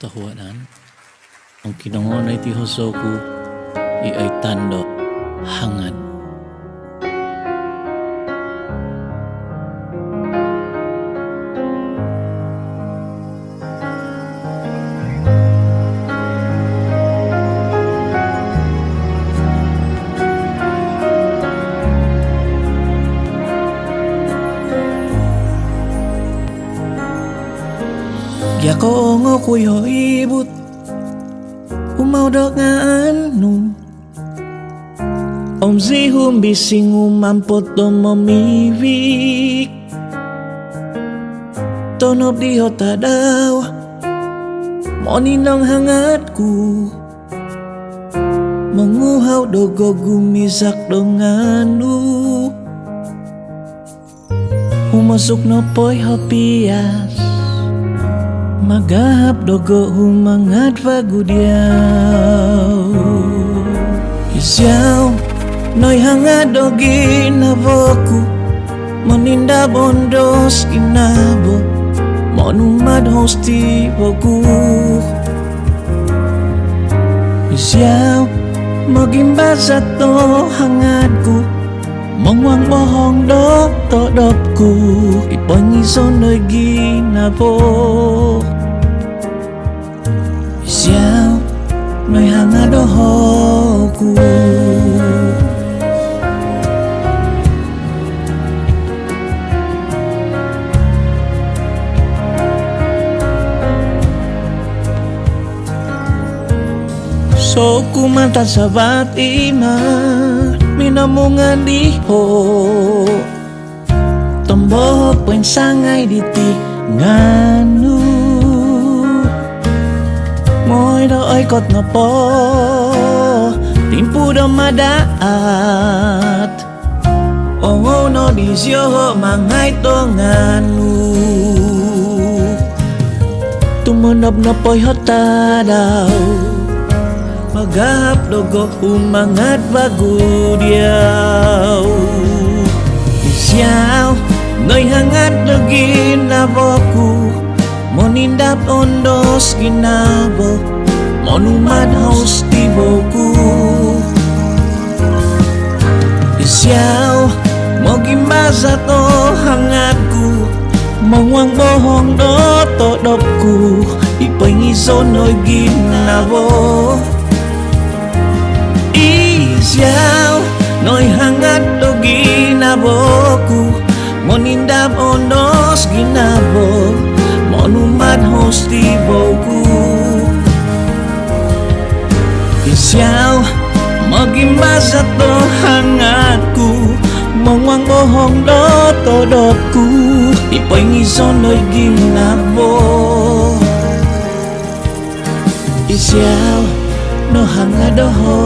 katahuanan. Ang kinangonay ti Hosoku ay tando hangad. Ya ko ngo kuyo ibut umaudo nga anu Om zihum bising umampot do momivik Tonob di hota daw Moninong hangatku Menguhaw dogo gumisak donganu Humasuk no poy hopias Magahap dogo humangat vagudiaw Isyaw noy hangad dogi navoku Moninda bondos inabo Monumad hosti voku Isyaw mogimbaza to hangadku Mongwang bohong dok to dopku Ipangison noy ginabo Isyaw noy hangadohoku So kumanta sa batima Minamungan diho Tombo pensangay diti nganu Moy do oikot na po Timpu do madaat Oh no disyo mangay to nganu Tumunob na po'y hota daw Magahap dogo umangat bagudiaw Isyaw noy hangat dogi navoku Monindap ondos ginabo Monumad haus tiboku Isyaw mogimbaza to hangatku Mongwang bohong do to dopku Ipangison noy ginabo Isyaw noy hangat dogi naboku Monindap ondos ginabo Monumad hosti boku Isyaw magimbaza to hangatku Mongwang bohong do to dopku Ipangison noy ginabo Isyaw no hangadoho